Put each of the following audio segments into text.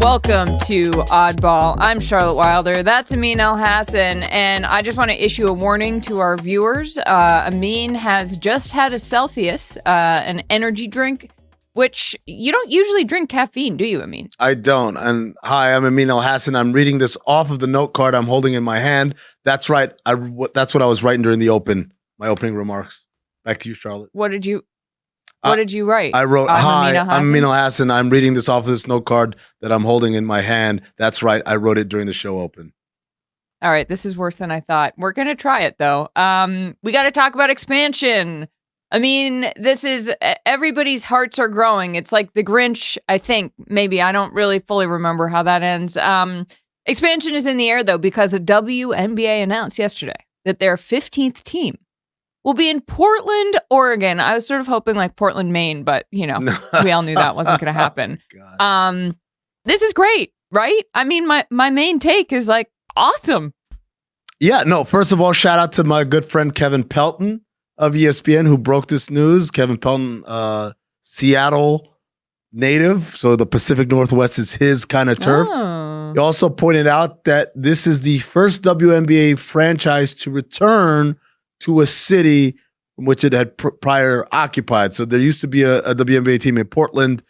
Welcome to Oddball. I'm Charlotte Wilder. That's Amin El-Hassan, and I just want to issue a warning to our viewers. Amin has just had a Celsius, an energy drink, which you don't usually drink caffeine, do you, Amin? I don't. And hi, I'm Amin El-Hassan. I'm reading this off of the note card I'm holding in my hand. That's right. That's what I was writing during my opening remarks. Back to you, Charlotte. What did you write? I wrote, hi, I'm Amin El-Hassan. El-Hassan. I'm reading this off of this note card that I'm holding in my hand. That's right. I wrote it during the show open. All right, this is worse than I thought. We're going to try it, though. We got to talk about expansion. I mean, this is everybody's hearts are growing. It's like the Grinch, I think. Maybe. I don't really fully remember how that ends. Expansion is in the air, though, because a WNBA announced yesterday that their 15th team will be in Portland, Oregon. I was sort of hoping like Portland, Maine, but, you know, we all knew that wasn't going to happen. This is great, right? I mean, my main take is like, awesome. Yeah, no, first of all, shout out to my good friend Kevin Pelton of ESPN who broke this news. Kevin Pelton, Seattle native, so the Pacific Northwest is his kind of turf. Oh. He also pointed out that this is the first WNBA franchise to return to a city from which it had prior occupied. So there used to be a WNBA team in Portland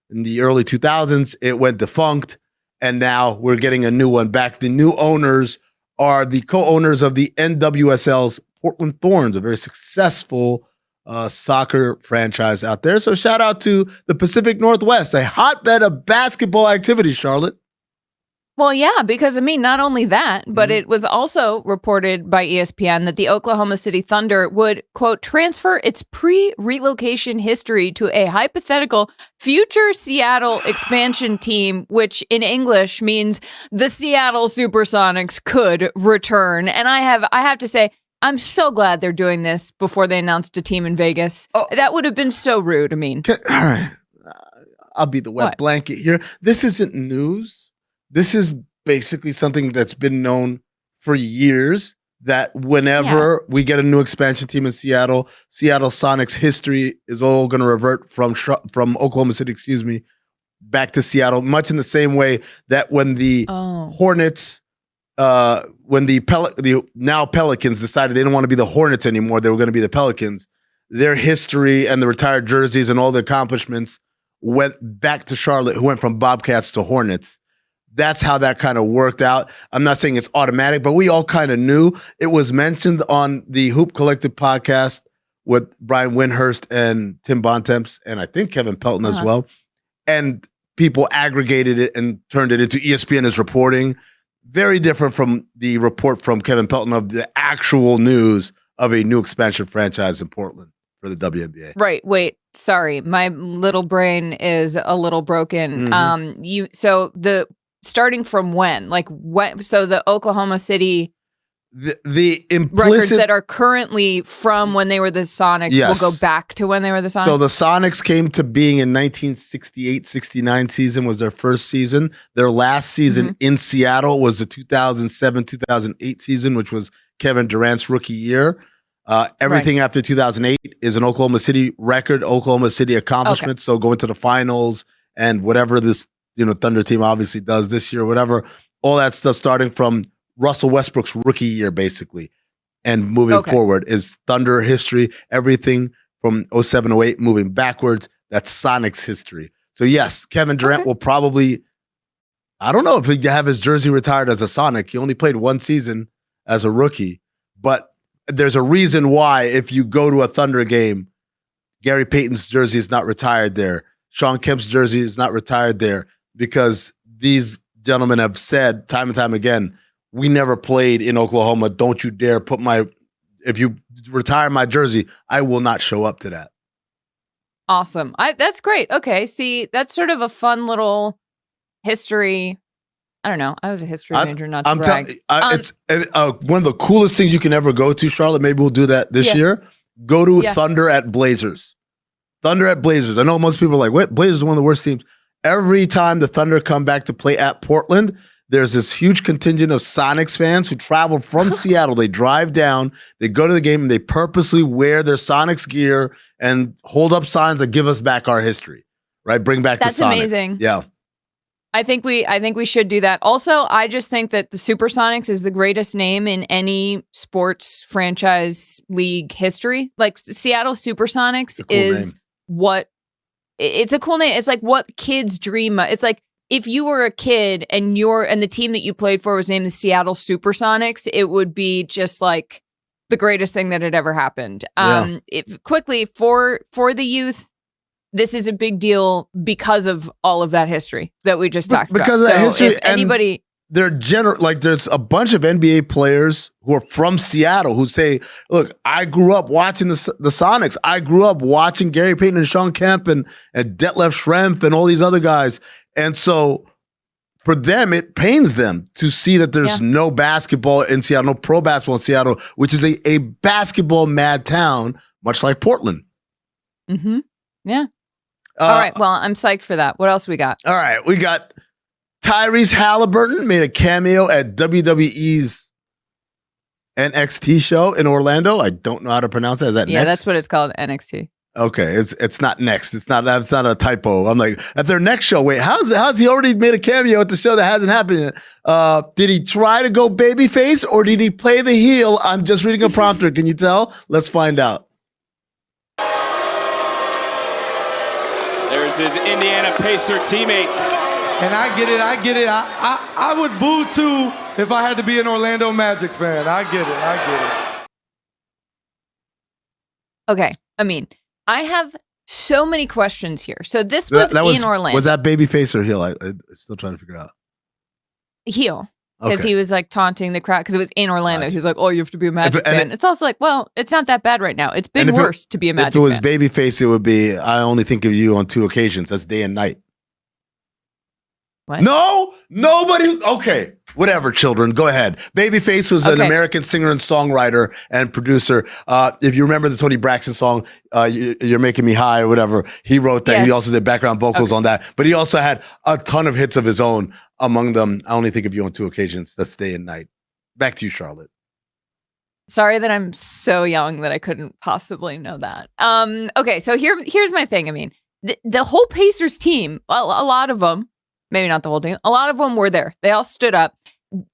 in the early 2000s. It went defunct, and now we're getting a new one back. The new owners are the co-owners of the NWSL's Portland Thorns, a very successful soccer franchise out there. So shout out to the Pacific Northwest, a hotbed of basketball activity, Charlotte. Well, yeah, because I mean, not only that, but it was also reported by ESPN that the Oklahoma City Thunder would, quote, transfer its pre-relocation history to a hypothetical future Seattle expansion team, which in English means the Seattle Supersonics could return. And I have to say, I'm so glad they're doing this before they announced a team in Vegas. Oh. That would have been so rude. I mean, all right, I'll be the wet blanket here. This isn't news. This is basically something that's been known for years, that whenever we get a new expansion team in Seattle, Seattle Sonics history is all going to revert from Oklahoma City, back to Seattle, much in the same way that when the Hornets, when the now Pelicans decided they didn't want to be the Hornets anymore, they were going to be the Pelicans, their history and the retired jerseys and all the accomplishments went back to Charlotte, who went from Bobcats to Hornets. That's how that kind of worked out. I'm not saying it's automatic, but we all kind of knew. It was mentioned on the Hoop Collective podcast with Brian Windhurst and Tim Bontemps, and I think Kevin Pelton as well. And people aggregated it and turned it into ESPN's reporting. Very different from the report from Kevin Pelton of the actual news of a new expansion franchise in Portland for the WNBA. Right. Wait, sorry. My little brain is a little broken. Starting from when? Like when? So the Oklahoma City the implicit records that are currently from when they were the Sonics will go back to when they were the Sonics? So the Sonics came to being in 1968-69 season was their first season. Their last season in Seattle was the 2007-2008 season, which was Kevin Durant's rookie year. Everything after 2008 is an Oklahoma City record, Oklahoma City accomplishment. So going to the finals and whatever this Thunder team obviously does this year, whatever, all that stuff starting from Russell Westbrook's rookie year, basically, and moving forward is Thunder history. Everything from 07-08 moving backwards, that's Sonics history. So yes, Kevin Durant will probably, I don't know if he'd have his jersey retired as a Sonic. He only played one season as a rookie, but there's a reason why if you go to a Thunder game, Gary Payton's jersey is not retired there. Sean Kemp's jersey is not retired there, because these gentlemen have said time and time again, we never played in Oklahoma. Don't you dare if you retire my jersey, I will not show up to that. Awesome. That's great. Okay. See, that's sort of a fun little history. I don't know. I was a history major, not to brag. It's one of the coolest things you can ever go to, Charlotte. Maybe we'll do that this year. Go to Thunder at Blazers. Thunder at Blazers. I know most people are like, what? Blazers are one of the worst teams. Every time the Thunder come back to play at Portland, there's this huge contingent of Sonics fans who travel from Seattle. They drive down, they go to the game, and they purposely wear their Sonics gear and hold up signs that give us back our history, right? Bring back the Sonics. That's amazing. Yeah. I think we should do that. Also, I just think that the Supersonics is the greatest name in any sports franchise league history. Like Seattle Supersonics is what it's a cool name. It's like what kids dream of. It's like if you were a kid and the team that you played for was named the Seattle Supersonics, it would be just like the greatest thing that had ever happened. Quickly for the youth, this is a big deal because of all of that history that we just talked about. Because of that history, if anybody, there's a bunch of NBA players who are from Seattle who say, "Look, I grew up watching the Sonics. I grew up watching Gary Payton and Sean Kemp and Detlef Schrempf and all these other guys." And so, for them, it pains them to see that there's no basketball in Seattle, no pro basketball in Seattle, which is a basketball mad town, much like Portland. Mm-hmm. Yeah. All right. Well, I'm psyched for that. What else we got? All right. We got Tyrese Haliburton made a cameo at WWE's NXT show in Orlando. I don't know how to pronounce that. Is that next? That's what it's called, NXT. Okay, it's not next. That's not a typo. I'm like, at their next show. Wait, how's he already made a cameo at the show that hasn't happened yet? Did he try to go babyface or did he play the heel? I'm just reading a prompter. Can you tell? Let's find out. There's his Indiana Pacer teammates. And I get it. I would boo too if I had to be an Orlando Magic fan. I get it. Okay, I mean, I have so many questions here. So this was in Orlando. Was that babyface or heel? I'm still trying to figure out. Heel. Because he was like taunting the crowd because it was in Orlando. He was like, "Oh, you have to be a Magic fan." It's also like, well, it's not that bad right now. It's been worse to be a Magic fan. If it was babyface, it would be, "I only think of you on 2 occasions." That's day and night. What? No, nobody. Okay, whatever, children. Go ahead. Babyface was an American singer and songwriter and producer. If you remember the Tony Braxton song, "You're Making Me High" or whatever, he wrote that. Yes. He also did background vocals on that. But he also had a ton of hits of his own. Among them, "I Only Think of You on 2 occasions." That's day and night. Back to you, Charlotte. Sorry that I'm so young that I couldn't possibly know that. Okay, so here's my thing. I mean, the whole Pacers team, a lot of them, maybe not the whole team, a lot of them were there. They all stood up.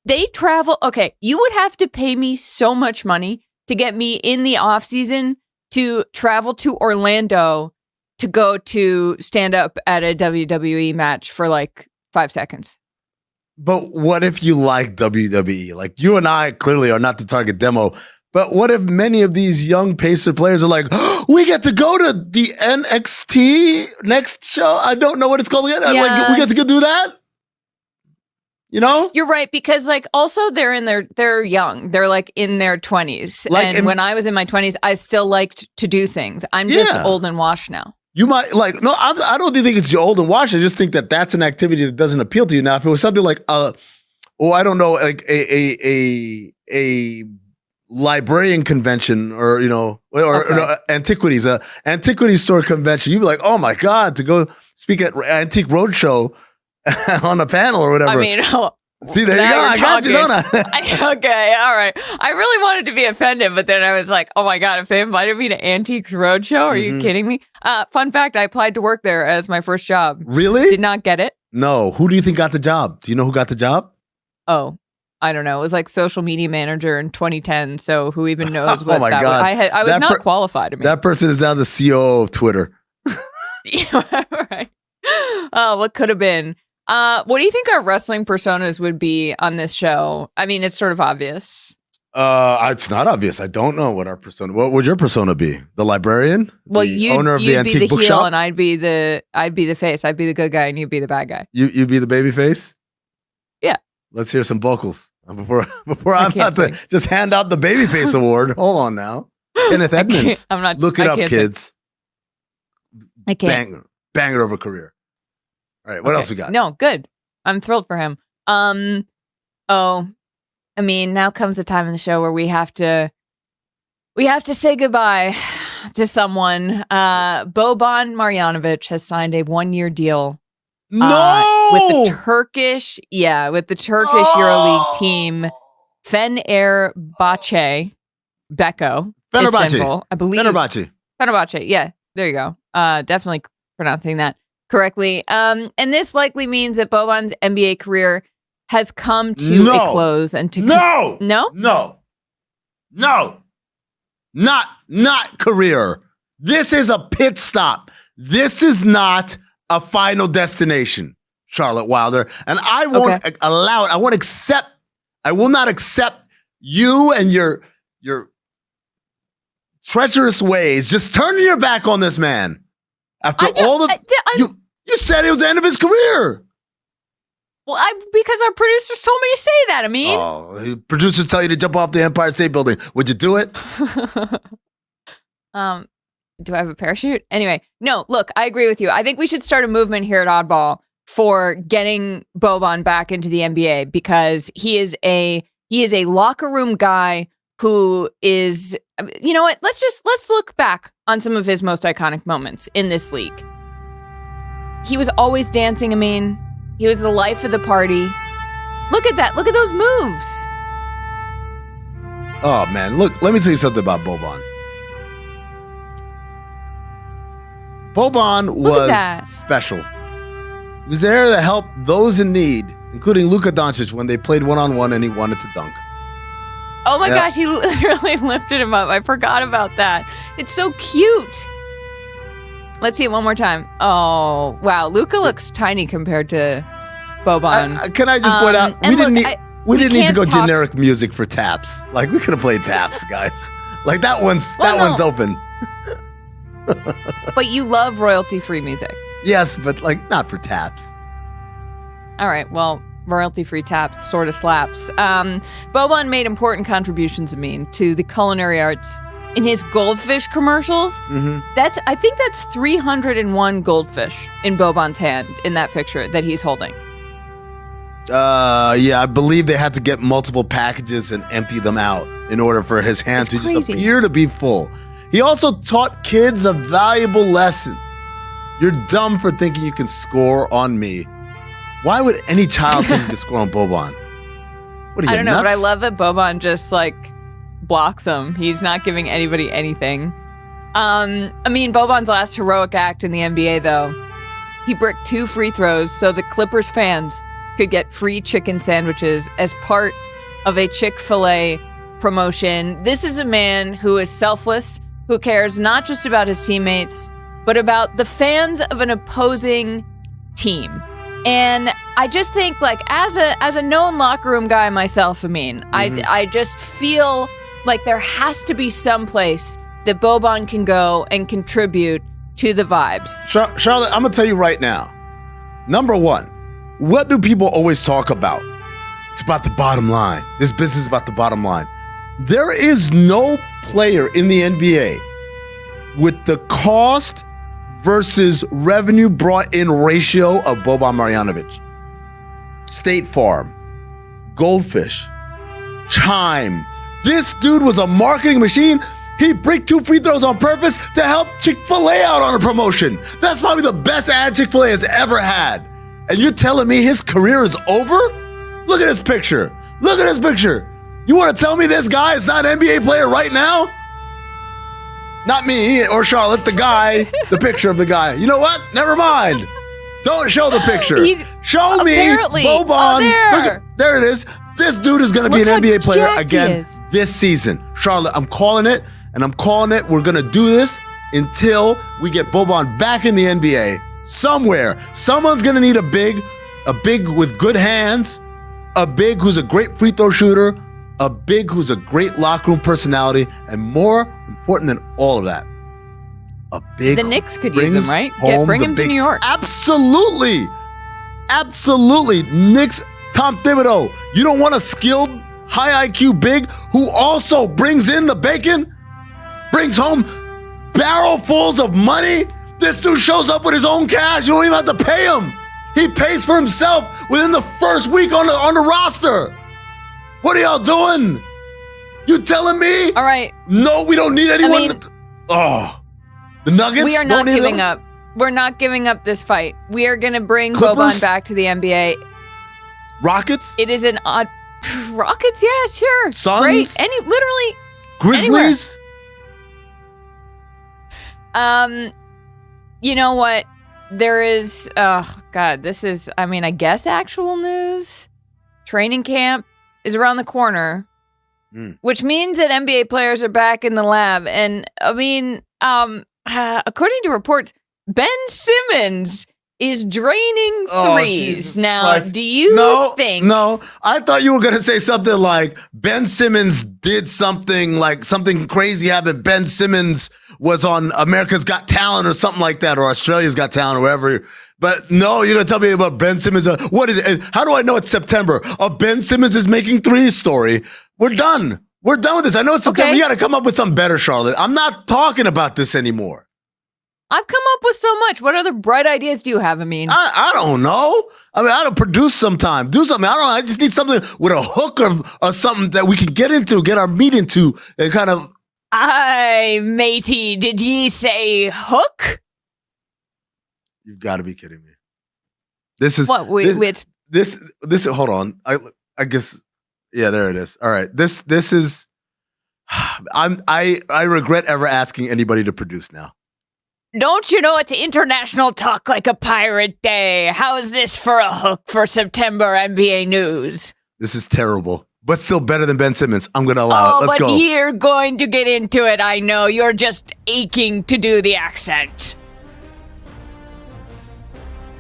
They travel. Okay, you would have to pay me so much money to get me in the off season to travel to Orlando to go to stand up at a WWE match for like 5 seconds. But what if you like WWE? Like, you and I clearly are not the target demo. But what if many of these young Pacer players are like, "Oh, we get to go to the NXT next show"? I don't know what it's called again. Yeah. Like, we get to go do that? You know? You're right, because like also they're young. They're like in their 20s. Like, and when I was in my 20s, I still liked to do things. I'm just old and washed now. You might like, no, I don't think it's you're old and washed. I just think that that's an activity that doesn't appeal to you. Now, if it was something like, I don't know, like a librarian convention or, antiquities, antiquities store convention, you'd be like, "Oh my God," to go speak at Antique Roadshow on a panel or whatever. I mean, see, there you go. I got you, don't I? Okay, all right. I really wanted to be offended, but then I was like, "Oh my God, if they invited me to Antiques Roadshow, are you kidding me?" Fun fact, I applied to work there as my first job. Really? Did not get it. No. Who do you think got the job? Do you know who got the job? Oh, I don't know. It was like social media manager in 2010. So who even knows what God. Was? I was not qualified. That person is now the COO of Twitter. Yeah, right. What could have been? What do you think our wrestling personas would be on this show? I mean, it's sort of obvious. It's not obvious. I don't know what our persona. What would your persona be? The librarian? Well, the owner of the antique bookshop, heel, and I'd be the face. I'd be the good guy, and you'd be the bad guy. You'd be the baby face? Yeah. Let's hear some vocals before I'm about to just hand out the babyface award. Hold on now, Kenneth Edmonds. I'm not. Look it up, kids. I can't. Banger of a career. All right, what else we got? No, good. I'm thrilled for him. I mean, now comes the time in the show where we have to say goodbye to someone. Boban Marjanovic has signed a 1-year deal. With the Turkish Euroleague team, Fenerbahce, Beko, Istanbul, I believe. Fenerbahce. Yeah, there you go. Definitely pronouncing that. correctly. And this likely means that Boban's NBA career has come to a close and to not career. This is a pit stop. This is not a final destination, Charlotte Wilder. And I won't allow it. I will not accept you and your treacherous ways just turning your back on this man. After you said it was the end of his career. Well, because our producers told me to say that, Amin. Oh, producers tell you to jump off the Empire State Building. Would you do it? Do I have a parachute? Anyway, no, look, I agree with you. I think we should start a movement here at Oddball for getting Boban back into the NBA because he is a locker room guy who is, you know what? Let's look back on some of his most iconic moments in this league. He was always dancing, Amin. He was the life of the party. Look at that. Look at those moves. Oh, man. Look, let me tell you something about Boban. Boban was special. He was there to help those in need, including Luka Doncic when they played one-on-one and he wanted to dunk. Oh my gosh, he literally lifted him up. I forgot about that. It's so cute. Let's see it one more time. Oh, wow. Luka looks tiny compared to Boban. Can I just point out, we didn't need to go generic music for taps. Like, we could have played taps, guys. Like, that one's open. But you love royalty-free music. Yes, but, like, not for taps. All right, well, royalty-free taps sort of slaps. Boban made important contributions, Amin, to the culinary arts in his goldfish commercials. Mm-hmm. I think that's 301 goldfish in Boban's hand in that picture that he's holding. Yeah, I believe they had to get multiple packages and empty them out in order for his hands to just appear to be full. He also taught kids a valuable lesson. You're dumb for thinking you can score on me. Why would any child think you can score on Boban? What are you, I don't know, nuts? but I love that Boban just like blocks him. He's not giving anybody anything. I mean, Boban's last heroic act in the NBA, though, he bricked 2 free throws so the Clippers fans could get free chicken sandwiches as part of a Chick-fil-A promotion. This is a man who is selfless, who cares not just about his teammates, but about the fans of an opposing team. And I just think, like, as a known locker room guy myself, Amin, I just feel like there has to be some place that Boban can go and contribute to the vibes. Charlotte, I'm going to tell you right now. Number one, what do people always talk about? It's about the bottom line. This business is about the bottom line. There is no player in the NBA with the cost versus revenue brought in ratio of Boban Marjanovic. State Farm, Goldfish, Chime. This dude was a marketing machine. He bricked 2 free throws on purpose to help Chick-fil-A out on a promotion. That's probably the best ad Chick-fil-A has ever had. And you're telling me his career is over? Look at this picture. Look at this picture. You want to tell me this guy is not an NBA player right now? Not me or Charlotte, the guy, the picture of the guy. You know what? Never mind. Don't show the picture. Show me Boban. Oh, there it is. This dude is going to be an NBA player again this season. Charlotte, I'm calling it, and I'm calling it. We're going to do this until we get Boban back in the NBA somewhere. Someone's going to need a big with good hands, a big who's a great free throw shooter, a big who's a great locker room personality, and more important than all of that, a big. The Knicks could use him, right? Bring him to New York. Absolutely. Knicks, Tom Thibodeau. You don't want a skilled, high IQ big who also brings in the bacon, brings home barrelfuls of money. This dude shows up with his own cash. You don't even have to pay him. He pays for himself within the first week on the roster. What are y'all doing? You telling me? All right. No, we don't need anyone. The Nuggets? We are not giving up. We're not giving up this fight. We are going to bring Boban back to the NBA. Rockets? It is an odd... Rockets? Yeah, sure. Suns? Great. Literally... Grizzlies? Anywhere. You know what? there is, oh God, this is, I mean, I guess actual news. Training camp is around the corner, which means that NBA players are back in the lab. And I mean, according to reports, Ben Simmons is draining threes. Jesus now, Christ. do you think? No, I thought you were going to say something like Ben Simmons did something, like something crazy happened. Ben Simmons was on America's Got Talent or something like that, or Australia's Got Talent or wherever. But no, you're going to tell me about Ben Simmons. What is it? How do I know it's September? A Ben Simmons is making threes story. We're done. We're done with this. I know it's September. Okay. You got to come up with something better, Charlotte. I'm not talking about this anymore. I've come up with so much. What other bright ideas do you have, Amin? I don't know. I mean, I don't produce sometime. Do something. I don't know. I just need something with a hook or something that we can get into, get our meat into, and kind of. Aye, matey, did ye say hook? You've got to be kidding me. This is What? this. Hold on. I guess. Yeah, there it is. All right. This is. I regret ever asking anybody to produce now. Don't you know it's International Talk Like a Pirate Day? How's this for a hook for September NBA news? This is terrible, but still better than Ben Simmons. I'm going to allow it. Let's but go. you're going to get into it, I know. You're just aching to do the accent.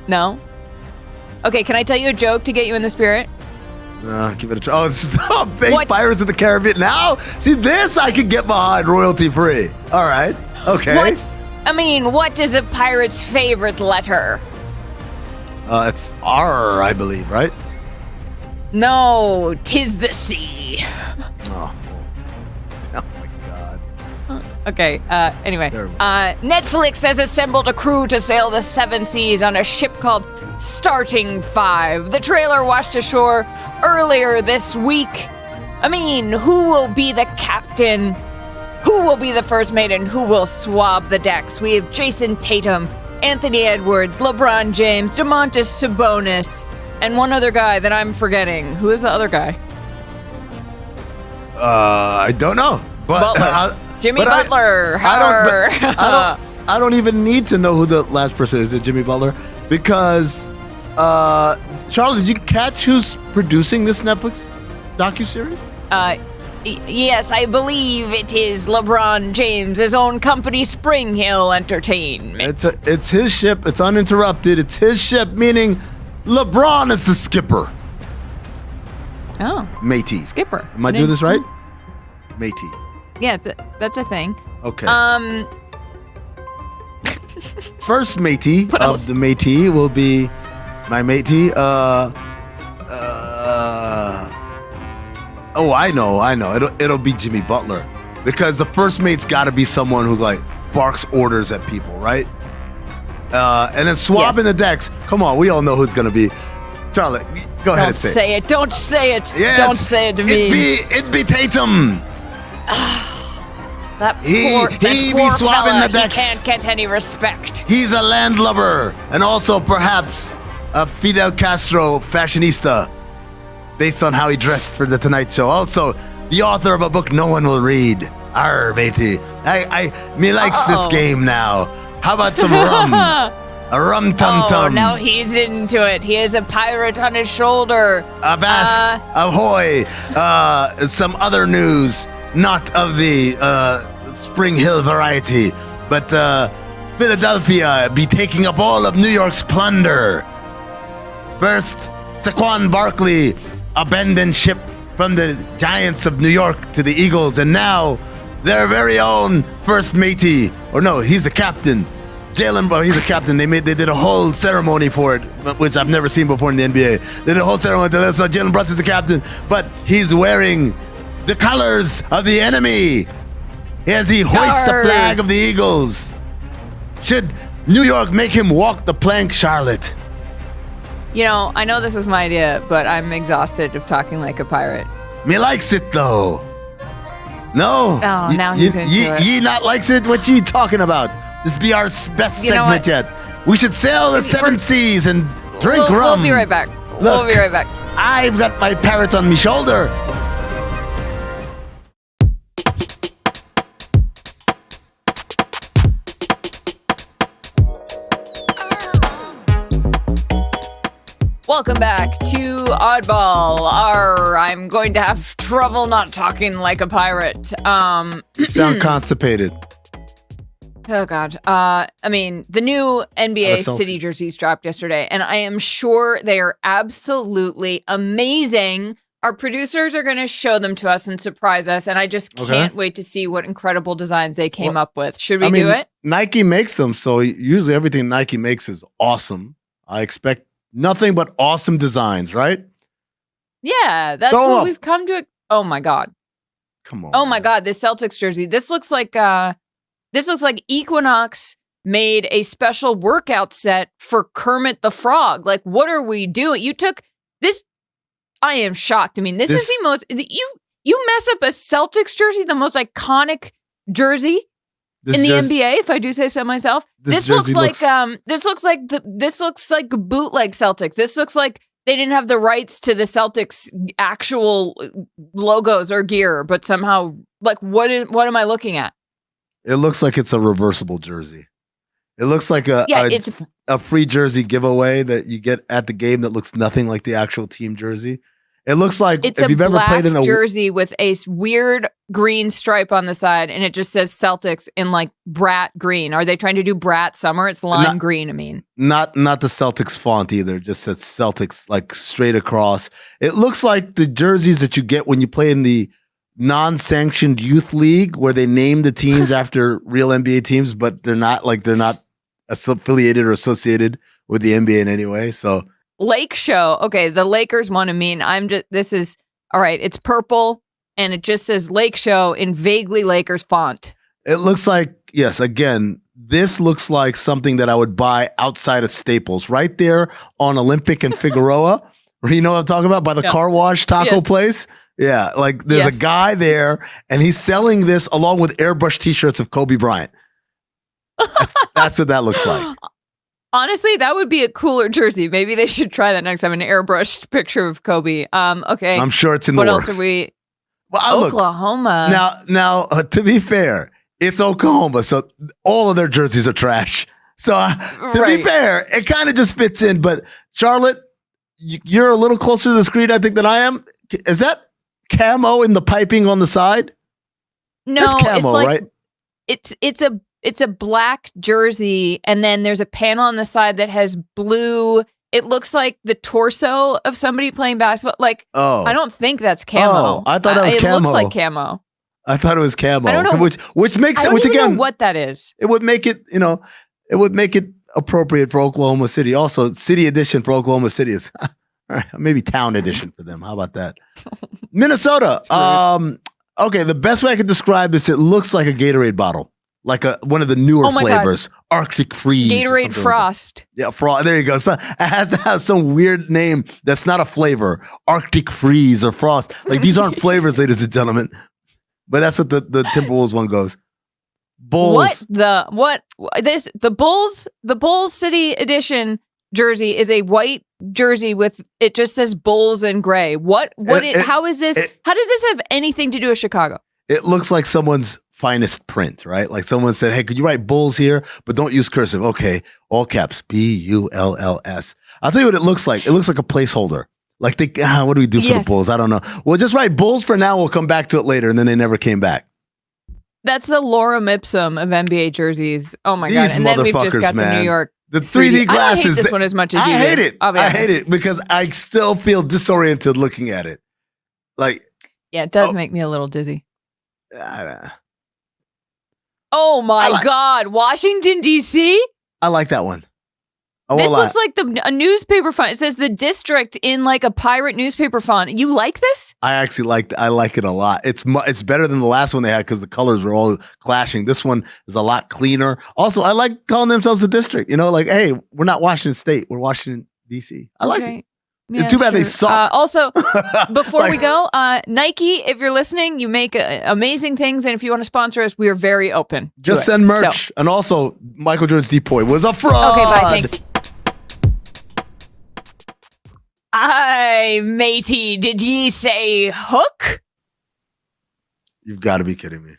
No? Okay, can I tell you a joke to get you in the spirit? Give it a try. Oh, it's fake Pirates of the Caribbean. Now, see, this I could get behind royalty free. All right. Okay. What? I mean, what is a pirate's favorite letter? It's R, I believe, right? No, 'tis the sea. Oh my God. Okay, anyway. Netflix has assembled a crew to sail the seven seas on a ship called Starting 5. The trailer washed ashore earlier this week. I mean, who will be the captain? Who will be the first mate and who will swab the decks? We have Jason Tatum, Anthony Edwards, LeBron James, Domantas Sabonis, and one other guy that I'm forgetting. Who is the other guy? I don't know. But Butler. Jimmy Butler. I don't even need to know who the last person is. Is it Jimmy Butler? Because, Charlotte, did you catch who's producing this Netflix docuseries? Yes, I believe it is LeBron James, his own company, Spring Hill Entertainment. It's his ship. It's uninterrupted. It's his ship, meaning LeBron is the skipper. Oh. Matey. Skipper. Am I doing this right? Matey. Yeah, that's a thing. Okay. First matey What of else? the matey will be my matey. Oh, I know. It'll be Jimmy Butler, because the first mate's got to be someone who like barks orders at people, right? And then swapping the decks. Come on, we all know who's gonna be. Charlotte, go ahead and say it. Don't say it. Yes, Don't say it to me. It'd be Tatum. That He poor be swapping fella, the decks. He can't get any respect. He's a landlubber and also perhaps a Fidel Castro fashionista, based on how he dressed for the Tonight Show. Also, the author of a book no one will read. Arr, matey. Me likes this game now. How about some rum? A rum tum tum. Oh, now he's into it. He has a pirate on his shoulder. Avast, ahoy. Some other news, not of the Spring Hill variety, but Philadelphia be taking up all of New York's plunder. First, Saquon Barkley abandoned ship from the Giants of New York to the Eagles, and now their very own first matey, or no, he's the captain. He's a captain. They did a whole ceremony for it, which I've never seen before in the NBA. They did a whole ceremony. So Jalen Brunson's the captain, but he's wearing the colors of the enemy as he hoists the flag of the Eagles. Should New York make him walk the plank, Charlotte? You know, I know this is my idea, but I'm exhausted of talking like a pirate. Me likes it though. No. Oh, now he's into it. Ye not likes it? What ye talking about? This be our best segment yet. We should sail the seven seas and drink rum. We'll be right back. Look, We'll be right back. I've got my parrot on my shoulder. Welcome back to Oddball. I'm going to have trouble not talking like a pirate. You sound constipated. Oh, God. I mean, the new NBA City jerseys dropped yesterday, and I am sure they are absolutely amazing. Our producers are going to show them to us and surprise us, and I just can't wait to see what incredible designs they came up with. Should we do it? Nike makes them, so usually everything Nike makes is awesome. I expect nothing but awesome designs, right? Yeah, that's what we've come to. Oh, my God. Come on. Oh, my God, this Celtics jersey. This looks like Equinox made a special workout set for Kermit the Frog. Like, what are we doing? You took this. I am shocked. I mean, this is the most. You mess up a Celtics jersey, the most iconic jersey in the NBA, if I do say so myself. This looks like bootleg Celtics. This looks like they didn't have the rights to the Celtics actual logos or gear, but somehow, like, what am I looking at? It looks like it's a reversible jersey. It looks like a free jersey giveaway that you get at the game that looks nothing like the actual team jersey. It looks like it's if you've ever played in a jersey with a weird green stripe on the side, and it just says Celtics in like brat green. Are they trying to do brat summer? It's lime green. I mean, not the Celtics font either. It just says Celtics like straight across. It looks like the jerseys that you get when you play in the non-sanctioned youth league, where they name the teams after real NBA teams, but they're not affiliated or associated with the NBA in any way. So Lake Show. Okay, the Lakers won. Amin. This is all right. It's purple and it just says Lake Show in vaguely Lakers font. It looks like, yes, again, this looks like something that I would buy outside of Staples, right there on Olympic and Figueroa. You know what I'm talking about? By the car wash taco place. Yeah, like there's a guy there, and he's selling this along with airbrush T-shirts of Kobe Bryant. That's what that looks like. Honestly, that would be a cooler jersey. Maybe they should try that next time. An airbrushed picture of Kobe. Okay. I'm sure it's in the works. What else are we? Well, Oklahoma. Now, to be fair, it's Oklahoma, so all of their jerseys are trash. So to be fair, it kind of just fits in. But Charlotte, you're a little closer to the screen, I think, than I am. Is that camo in the piping on the side? No, it's camo, it's like, right? It's a black jersey, and then there's a panel on the side that has blue. It looks like the torso of somebody playing basketball. Like, I don't think that's camo. Oh, I thought that was camo. It looks like camo. I thought it was camo. I don't know. Which makes it. I don't even know what that is. It would make it. It would make it appropriate for Oklahoma City. Also, city edition for Oklahoma City is maybe town edition for them. How about that? Minnesota. Okay, the best way I could describe this, it looks like a Gatorade bottle. Like one of the newer flavors, God. Arctic Freeze. Gatorade Frost. Like Frost. There you go. So it has to have some weird name that's not a flavor. Arctic Freeze or Frost. Like these aren't flavors, ladies and gentlemen. But that's what the Timberwolves one goes. Bulls. The Bulls City Edition jersey is a white jersey with it just says Bulls in gray. How is this? How does this have anything to do with Chicago? It looks like someone's finest print, right? Like someone said, hey, could you write Bulls here, but don't use cursive? Okay, all caps, Bulls. I'll tell you what it looks like. It looks like a placeholder. Like what do we do for the Bulls? I don't know. Well, just write Bulls for now. We'll come back to it later. And then they never came back. That's the lorem ipsum of NBA jerseys. Oh my God. And then we've just got the New York. The 3D glasses. I don't hate this one as much as you do. I hate it because I still feel disoriented looking at it. Like, yeah, it does make me a little dizzy. Oh my God, Washington, D.C.? I like that one. This looks like a newspaper font. It says the district in like a pirate newspaper font. You like this? I actually like it a lot. It's better than the last one they had because the colors were all clashing. This one is a lot cleaner. Also, I like calling themselves the district. Like, hey, we're not Washington State. We're Washington, D.C. I like it. Yeah, it's too bad they suck. Also, before we go, Nike, if you're listening, you make amazing things. And if you want to sponsor us, we are very open. Just send merch. So. And also, Michael Jordan's depoy was a fraud. Okay, bye. Thanks. Aye, matey, did ye say hook? You've got to be kidding me.